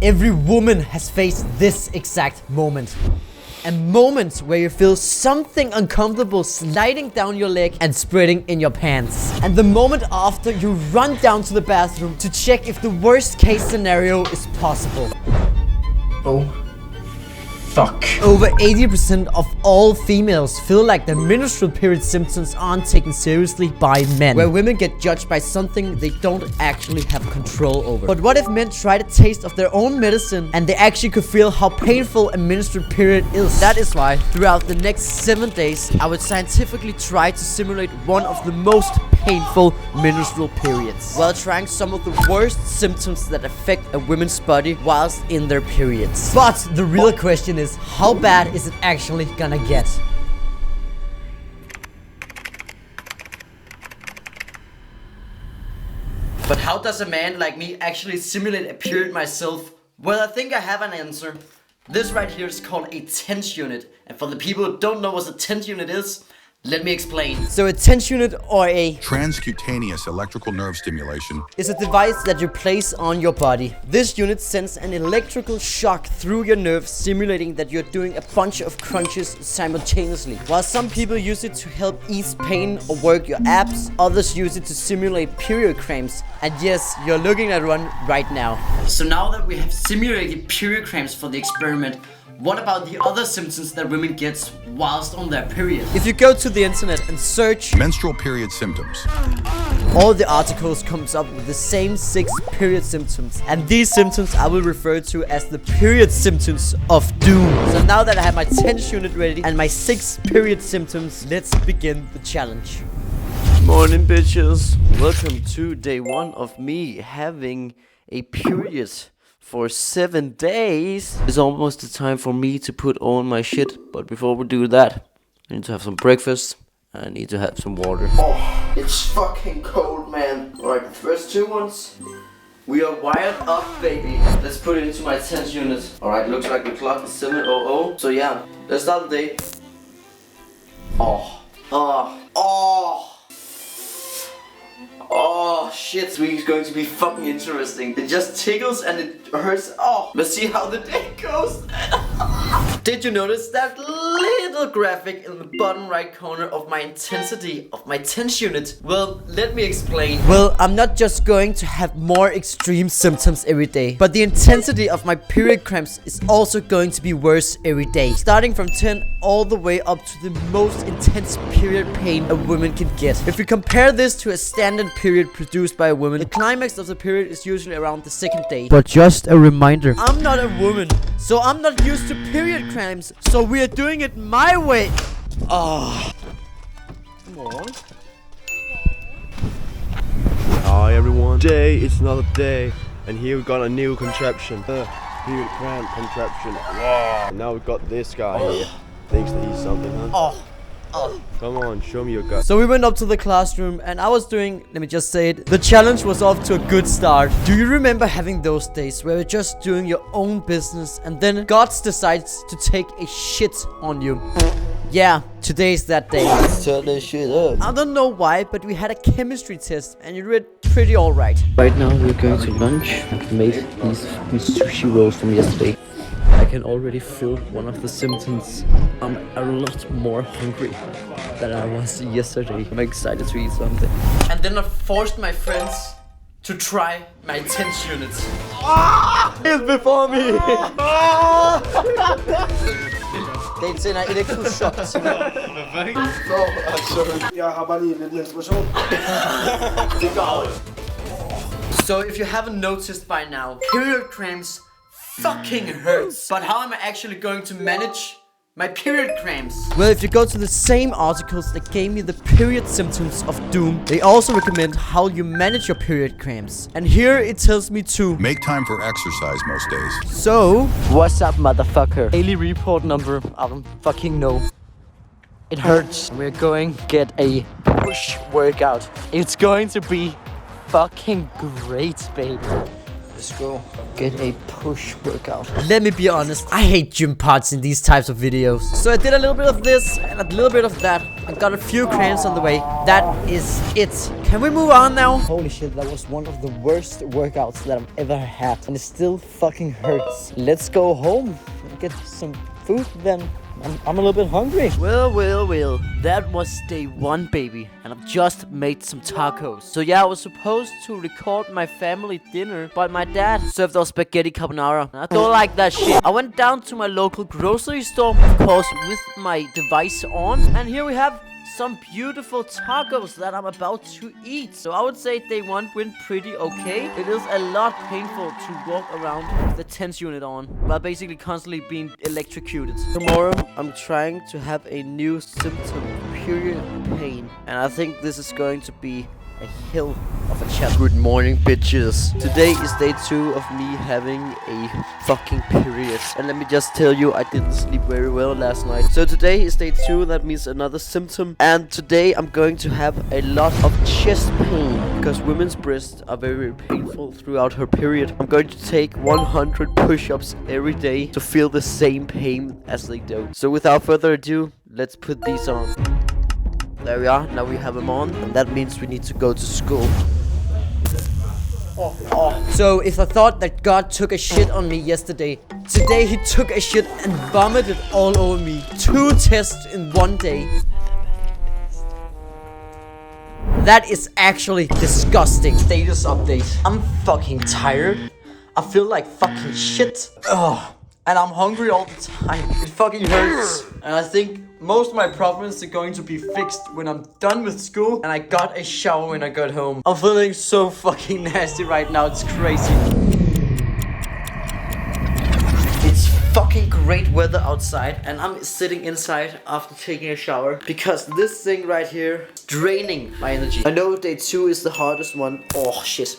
Every woman has faced this exact moment. A moment where you feel something uncomfortable sliding down your leg and spreading in your pants. And the moment after, you run down to the bathroom to check if the worst case scenario is possible. Oh. Fuck. Over 80% of all females feel like their menstrual period symptoms aren't taken seriously by men, where women get judged by something they don't actually have control over. But what if men tried a taste of their own medicine and they actually could feel how painful a menstrual period is? That is why throughout the next 7 days I would scientifically try to simulate one of the most painful menstrual periods, while trying some of the worst symptoms that affect a woman's body whilst in their periods. But the real question is, how bad is it actually gonna get? But how does a man like me actually simulate a period myself? Well, I think I have an answer. This right here is called a tense unit. And for the people who don't know what a tense unit is, let me explain. So a tense unit, or a transcutaneous electrical nerve stimulation, is a device that you place on your body. This unit sends an electrical shock through your nerves, simulating that you're doing a bunch of crunches simultaneously. While some people use it to help ease pain or work your abs, others use it to simulate period cramps. And yes, you're looking at one right now. So now that we have simulated period cramps for the experiment, what about the other symptoms that women get whilst on their period? If you go to the internet and search menstrual period symptoms, all the articles comes up with the same 6 period symptoms. And these symptoms I will refer to as the period symptoms of doom. So now that I have my tense unit ready and my 6 period symptoms, let's begin the challenge. Morning, bitches. Welcome to day 1 of me having a period for 7 days. It's almost the time for me to put on my shit. But before we do that, I need to have some breakfast. I need to have some water. Oh, it's fucking cold, man. Alright, first 2 ones. We are wired up, baby. Let's put it into my tense unit. Alright, looks like the clock is 7:00. So yeah, let's start the day. Oh shit, this week is going to be fucking interesting. It just tickles and it hurts. Oh, let's see how the day goes. Did you notice that little graphic in the bottom right corner of my intensity of my tense unit? Well, let me explain. Well, I'm not just going to have more extreme symptoms every day, but the intensity of my period cramps is also going to be worse every day, starting from 10 all the way up to the most intense period pain a woman can get. If we compare this to a standard period produced by a woman, the climax of the period is usually around the 2nd day. But just a reminder, I'm not a woman, so I'm not used to period cramps, so we are doing it my way. Oh. Come on. Hi everyone, today it's another day, and here we've got a new contraption. Period cramp contraption. Wow. And now we've got this guy here. Thinks that he's something, huh? Come on, show me your gut. So we went up to the classroom and I was doing, let me just say it, the challenge was off to a good start. Do you remember having those days where you're just doing your own business and then God decides to take a shit on you? Yeah, today's that day. Let's turn this shit up. I don't know why, but we had a chemistry test and you did pretty alright. Right now we're going to lunch. I've made these sushi rolls from yesterday. I can already feel one of the symptoms. I'm a lot more hungry than I was yesterday. I'm excited to eat something. And then I forced my friends to try my tense units. He's before me! Det er en elektrochok. Jeg har bare lige lidt menstruation. So if you haven't noticed by now, period cramps fucking hurts. But how am I actually going to manage my period cramps? Well, if you go to the same articles that gave me the period symptoms of doom, they also recommend how you manage your period cramps. And here it tells me to make time for exercise most days. So, what's up, motherfucker? Daily report number, I don't fucking know. It hurts. We're going to get a push workout. It's going to be fucking great, baby. Let's go get a push workout. Let me be honest, I hate gym parts in these types of videos. So I did a little bit of this and a little bit of that. I got a few cramps on the way. That is it. Can we move on now? Holy shit, that was one of the worst workouts that I've ever had. And it still fucking hurts. Let's go home and get some food then. I'm a little bit hungry. Well. That was day 1, baby. And I've just made some tacos. So yeah, I was supposed to record my family dinner, but my dad served us spaghetti carbonara. And I don't like that shit. I went down to my local grocery store, of course, with my device on. And here we have some beautiful tacos that I'm about to eat. So I would say day 1 went pretty okay. It is a lot painful to walk around with the TENS unit on, while basically constantly being electrocuted. Tomorrow I'm trying to have a new symptom, period pain, and I think this is going to be a hill of a challenge. Good morning, bitches. Today is day 2 of me having a fucking period. And let me just tell you, I didn't sleep very well last night. So today is day 2, that means another symptom. And today I'm going to have a lot of chest pain, because women's breasts are very painful throughout her period. I'm going to take 100 push-ups every day to feel the same pain as they do. So without further ado, let's put these on. There we are, now we have them on, and that means we need to go to school. So if I thought that God took a shit on me yesterday, today he took a shit and vomited all over me. 2 tests in 1 day. That is actually disgusting. Status update. I'm fucking tired. I feel like fucking shit. And I'm hungry all the time. It fucking hurts. And I think most of my problems are going to be fixed when I'm done with school and I got a shower when I got home. I'm feeling so fucking nasty right now. It's crazy. It's fucking great weather outside and I'm sitting inside after taking a shower because this thing right here is draining my energy. I know day 2 is the hardest one. Oh shit.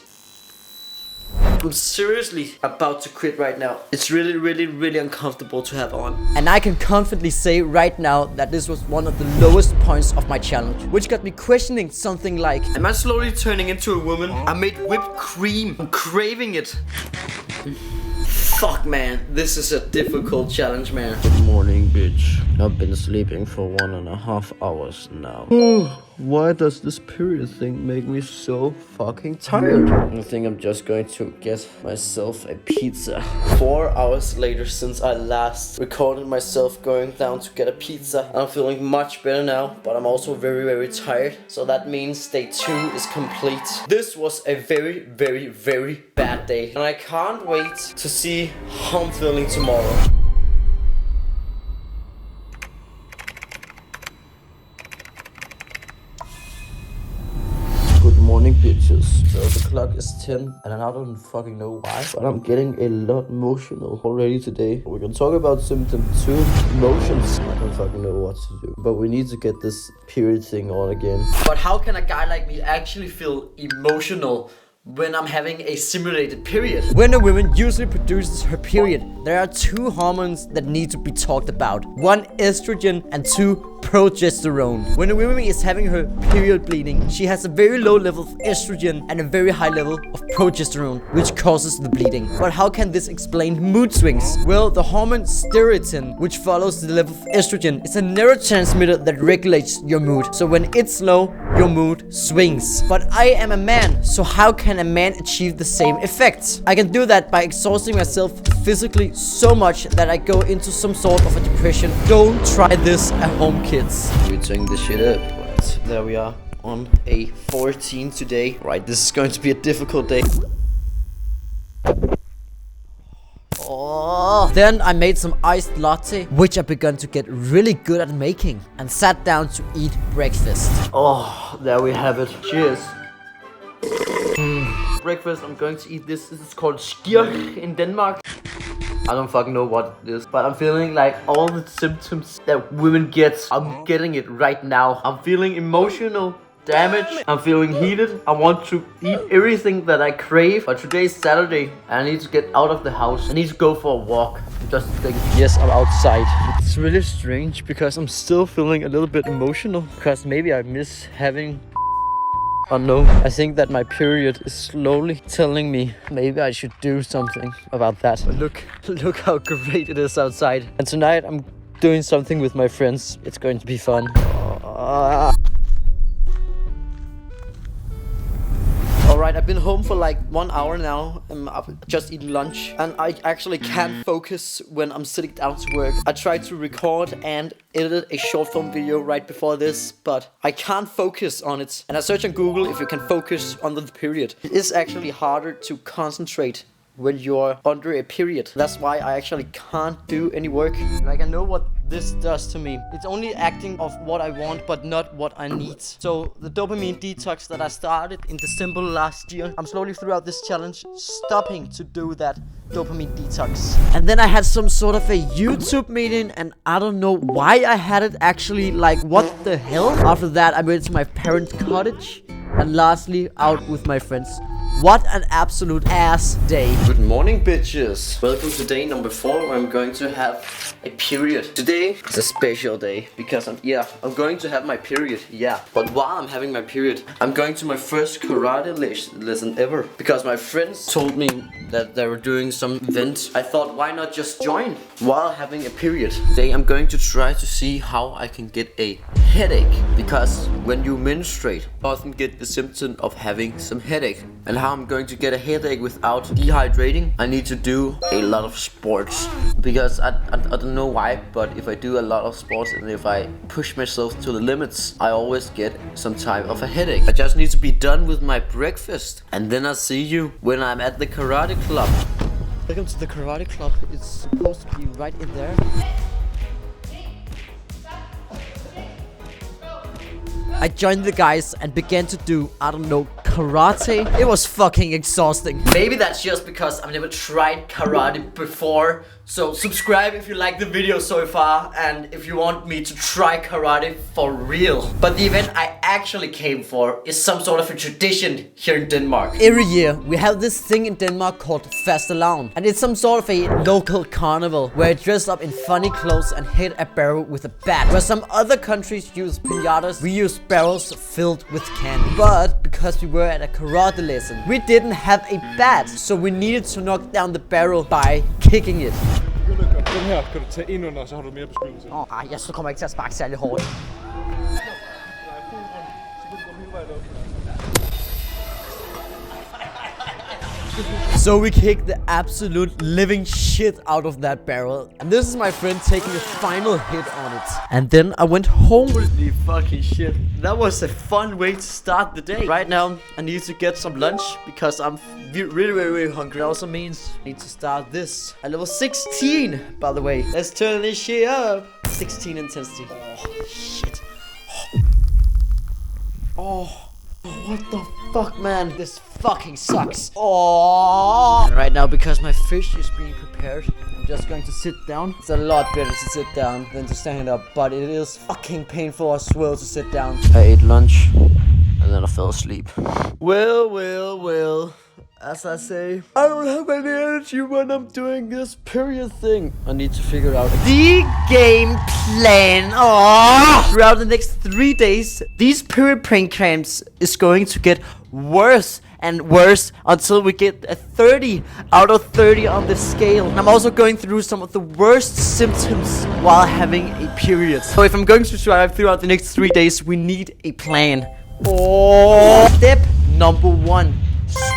I'm seriously about to quit right now. It's really uncomfortable to have on. And I can confidently say right now that this was one of the lowest points of my challenge, which got me questioning something like, am I slowly turning into a woman? I made whipped cream. I'm craving it. Fuck, man. This is a difficult challenge, man. Good morning, bitch. I've been sleeping for 1.5 hours now. Why does this period thing make me so fucking tired? I think I'm just going to get myself a pizza. 4 hours later since I last recorded myself going down to get a pizza. I'm feeling much better now, but I'm also very tired. So that means day 2 is complete. This was a very bad day. And I can't wait to see how I'm feeling tomorrow. Good morning, bitches. So the clock is 10 and I don't fucking know why, but I'm getting a lot emotional already today. We can talk about symptom 2, emotions. I don't fucking know what to do, but we need to get this period thing on again. But how can a guy like me actually feel emotional when I'm having a simulated period? When a woman usually produces her period, there are 2 hormones that need to be talked about. 1 estrogen and 2 progesterone. When a woman is having her period bleeding, she has a very low level of estrogen and a very high level of progesterone, which causes the bleeding. But how can this explain mood swings? Well, the hormone serotonin, which follows the level of estrogen, is a neurotransmitter that regulates your mood. So when it's low, your mood swings. But I am a man, so how can a man achieve the same effect? I can do that by exhausting myself physically so much that I go into some sort of a depression. Don't try this at home, kids. We're doing this shit up. Right, there we are on a 14 today. Right, this is going to be a difficult day. Then I made some iced latte, which I've begun to get really good at making, and sat down to eat breakfast. Oh, there we have it. Cheers. Breakfast, I'm going to eat this. This is called skirk in Denmark. I don't fucking know what it is, but I'm feeling like all the symptoms that women get, I'm getting it right now. I'm feeling emotional damage. I'm feeling heated. I want to eat everything that I crave. But today's Saturday and I need to get out of the house. I need to go for a walk. I'm just thinking. Yes, I'm outside. It's really strange because I'm still feeling a little bit emotional. Because maybe I miss having... Oh no, I think that my period is slowly telling me maybe I should do something about that. But look how great it is outside. And tonight I'm doing something with my friends. It's going to be fun. Alright, I've been home for like 1 hour now. I've just eaten lunch and I actually can't focus when I'm sitting down to work. I tried to record and edit a short film video right before this, but I can't focus on it. And I searched on Google if you can focus under the period. It is actually harder to concentrate when you're under a period. That's why I actually can't do any work. Like, I know what this does to me. It's only acting of what I want, but not what I need. So the dopamine detox that I started in December last year, I'm slowly throughout this challenge stopping to do that dopamine detox. And then I had some sort of a YouTube meeting, and I don't know why I had it actually. Like, what the hell? After that, I went to my parents' cottage, and lastly, out with my friends. What an absolute ass day. Good morning, bitches. Welcome to day number 4 where I'm going to have a period. Today is a special day because I'm going to have my period. Yeah, but while I'm having my period, I'm going to my first karate lesson ever because my friends told me that they were doing some event. I thought, why not just join while having a period? Today I'm going to try to see how I can get a headache, because when you menstruate, you often get the symptom of having some headache. And how I'm going to get a headache without dehydrating, I need to do a lot of sports. Because I don't know why, but if I do a lot of sports and if I push myself to the limits, I always get some type of a headache. I just need to be done with my breakfast, and then I'll see you when I'm at the karate club. Welcome to the karate club. It's supposed to be right in there. I joined the guys and began to do, I don't know, karate. It was fucking exhausting. Maybe that's just because I've never tried karate before. So subscribe if you like the video so far and if you want me to try karate for real. But the event I actually came for is some sort of a tradition here in Denmark. Every year we have this thing in Denmark called fastelavn, and it's some sort of a local carnival where I dress up in funny clothes and hit a barrel with a bat. Where some other countries use piñatas, we use barrels filled with candy. But because we were at a karate lesson, we didn't have a bat, so we needed to knock down the barrel by kicking it. Den her kan du tage ind under, så har du mere beskyttelse. Ej, jeg kommer ikke til at sparke særlig hårdt. So we kicked the absolute living shit out of that barrel. And this is my friend taking a final hit on it. And then I went home. Holy fucking shit. That was a fun way to start the day. Right now, I need to get some lunch because I'm really hungry. It also means I need to start this at level 16, by the way. Let's turn this shit up. 16 intensity. Oh, shit. Oh. What the fuck, man? This fucking sucks. Oh! And right now, because my fish is being prepared, I'm just going to sit down. It's a lot better to sit down than to stand up, but it is fucking painful as well to sit down. I ate lunch and then I fell asleep. Well. As I say, I don't have any energy when I'm doing this period thing. I need to figure out the game plan. Oh! Throughout the next 3 days, these period pain cramps is going to get worse and worse until we get a 30 out of 30 on the scale. And I'm also going through some of the worst symptoms while having a period. So if I'm going to survive throughout the next 3 days, we need a plan. Oh! Step number 1.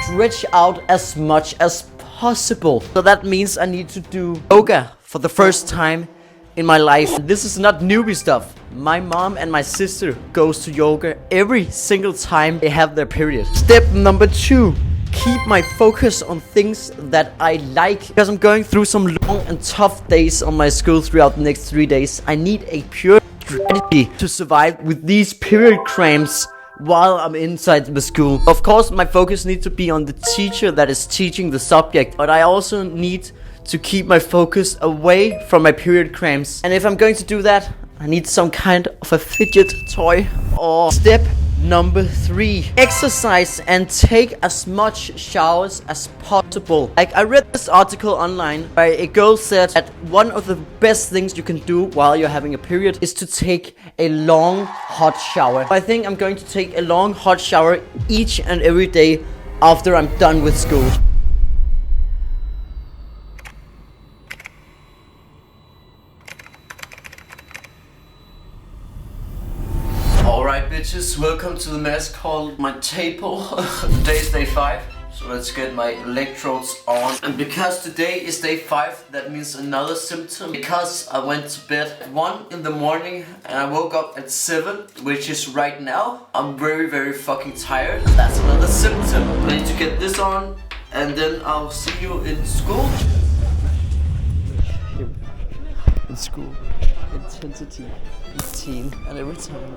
Stretch out as much as possible. So that means I need to do yoga for the first time in my life. This is not newbie stuff. My mom and my sister goes to yoga every single time they have their period. Step number 2. Keep my focus on things that I like. Because I'm going through some long and tough days on my school throughout the next 3 days. I need a pure strategy to survive with these period cramps while I'm inside the school. Of course, my focus needs to be on the teacher that is teaching the subject, but I also need to keep my focus away from my period cramps. And if I'm going to do that, I need some kind of a fidget toy. Or step number 3. Exercise and take as much showers as possible. Like, I read this article online where a girl said that one of the best things you can do while you're having a period is to take a long hot shower. I think I'm going to take a long hot shower each and every day after I'm done with school. bitches, welcome to the mess called my table. Today is day 5, so let's get my electrodes on. And because today is day 5, that means another symptom. Because I went to bed at 1 in the morning and I woke up at 7, which is right now. I'm very fucking tired. That's another symptom. I need to get this on and then I'll see you in school. In school, intensity 18, and every time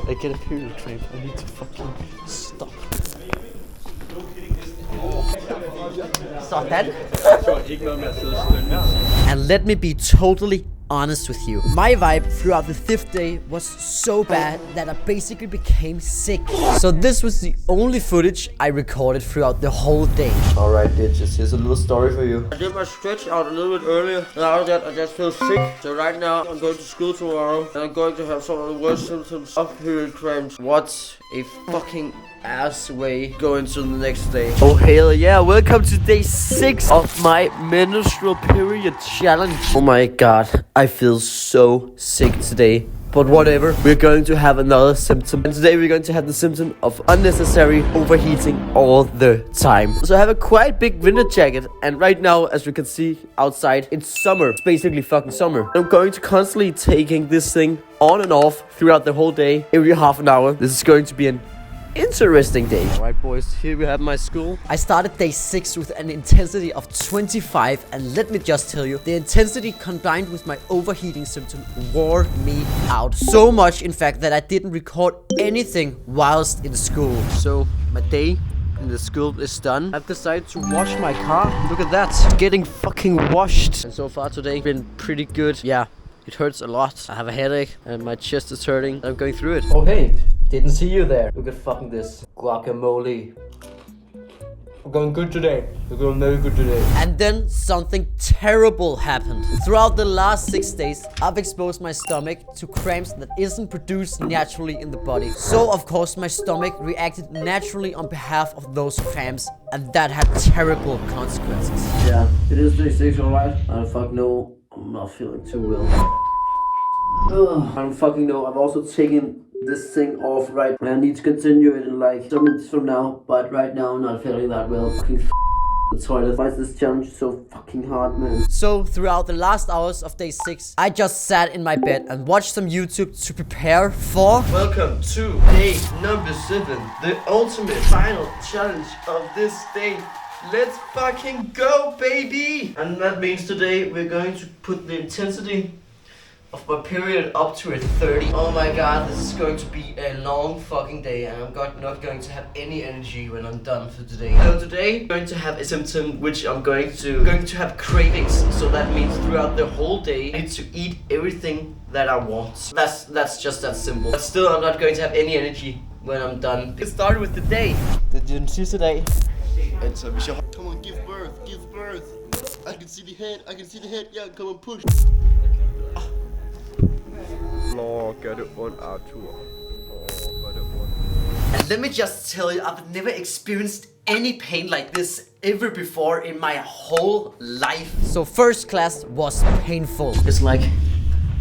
I get a period cramp, I need to fucking stop. Sådan. And let me be totally honest with you. My vibe throughout the 5th day was so bad that I basically became sick. So this was the only footage I recorded throughout the whole day. Alright, bitches, here's a little story for you. I did my stretch out a little bit earlier, and out of that I just feel sick. So right now I'm going to school tomorrow, and I'm going to have some of the worst symptoms of period cramps. What a fucking ass way going to the next day. Oh hell yeah, welcome to day 6 of my menstrual period challenge. Oh my god, I feel so sick today. But whatever, we're going to have another symptom. And today we're going to have the symptom of unnecessary overheating all the time. So I have a quite big winter jacket. And right now, as you can see outside, it's summer. It's basically fucking summer. I'm going to constantly taking this thing on and off throughout the whole day. Every half an hour. This is going to be an interesting day. Alright boys, here we have my school. I started day 6 with an intensity of 25, and let me just tell you, the intensity combined with my overheating symptom wore me out. So much in fact that I didn't record anything whilst in school. So my day in the school is done. I've decided to wash my car. Look at that, it's getting fucking washed. And so far today been pretty good. Yeah, it hurts a lot. I have a headache and my chest is hurting. I'm going through it. Oh hey, didn't see you there. Look at fucking this guacamole. We're going good today. We're going very good today. And then something terrible happened. Throughout the last 6 days, I've exposed my stomach to cramps that isn't produced naturally in the body. So of course my stomach reacted naturally on behalf of those cramps, and that had terrible consequences. Yeah, it is day 6, alright? I don't fucking know. I'm not feeling too well. Ugh, I don't fucking know. I've also taken this thing off right. I need to continue it in like some minutes from now, but right now I'm not feeling that well. Fucking the toilet. Why is this challenge so fucking hard, man? So throughout the last hours of day 6, I just sat in my bed and watched some YouTube to prepare for... Welcome to day number 7, the ultimate final challenge of this day. Let's fucking go, baby! And that means today we're going to put the intensity of my period up to a 30. Oh my god, this is going to be a long fucking day, and I'm not going to have any energy when I'm done for today. So today I'm going to have a symptom which I'm going to have cravings. So that means throughout the whole day I need to eat everything that I want. That's just that simple. But still I'm not going to have any energy when I'm done. Let's start with the day. Det er den sidste dag. Altså, hvis jeg... Come on, give birth. I can see the head, yeah, come on, push. Nå, gør det ondt, Arthur. Gør det ondt. And let me just tell you, I've never experienced any pain like this ever before in my whole life. So first class was painful. It's like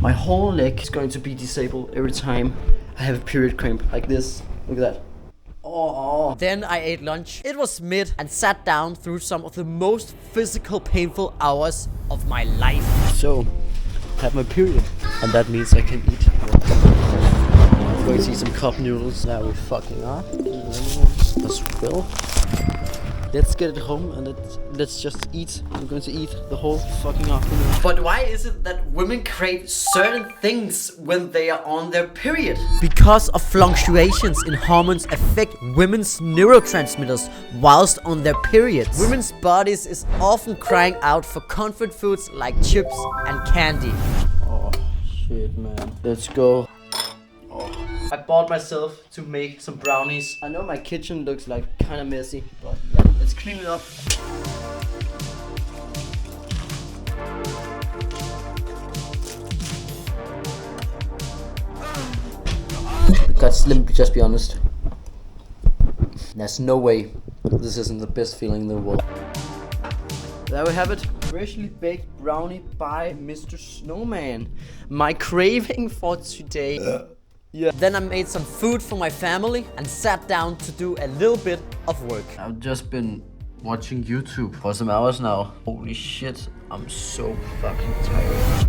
my whole leg is going to be disabled every time I have a period cramp like this. Look at that. Oh. Then I ate lunch. It was mid and sat down through some of the most physical painful hours of my life. So, I have my period, and that means I can eat. I'm going to eat some cup noodles. There we fucking are. As well. Let's get it home and let's just eat. I'm going to eat the whole fucking afternoon. But why is it that women crave certain things when they are on their period? Because of fluctuations in hormones affect women's neurotransmitters whilst on their periods. Women's bodies is often crying out for comfort foods like chips and candy. Oh, shit, man. Let's go. I bought myself to make some brownies. I know my kitchen looks like kind of messy, but Let's clean it up. guys, let me just be honest. There's no way this isn't the best feeling in the world. There we have it. Freshly baked brownie by Mr. Snowman. My craving for today Yeah. Then I made some food for my family and sat down to do a little bit of work. I've just been watching YouTube for some hours now. Holy shit, I'm so fucking tired.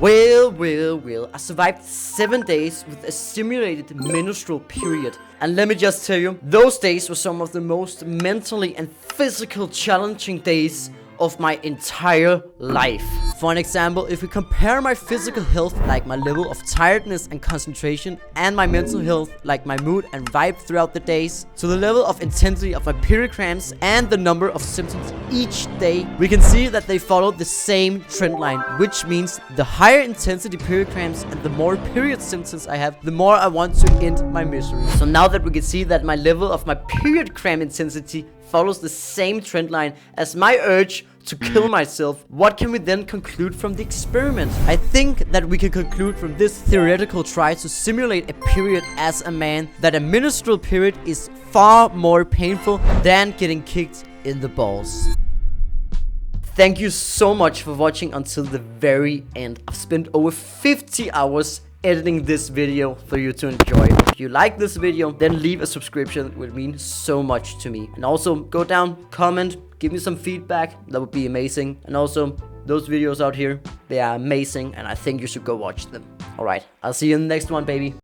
Well, I survived 7 days with a simulated menstrual period. And let me just tell you, those days were some of the most mentally and physically challenging days of my entire life. For an example, if we compare my physical health, like my level of tiredness and concentration, and my mental health, like my mood and vibe throughout the days, to the level of intensity of my period cramps and the number of symptoms each day, we can see that they follow the same trend line, which means the higher intensity period cramps and the more period symptoms I have, the more I want to end my misery. So now that we can see that my level of my period cramp intensity follows the same trend line as my urge to kill myself, what can we then conclude from the experiment? I think that we can conclude from this theoretical try to simulate a period as a man that a menstrual period is far more painful than getting kicked in the balls. Thank you so much for watching until the very end. I've spent over 50 hours editing this video for you to enjoy. If you like this video, then leave a subscription. It would mean so much to me. And also go down, comment, give me some feedback. That would be amazing. And also those videos out here, they are amazing and I think you should go watch them. Alright, I'll see you in the next one, baby.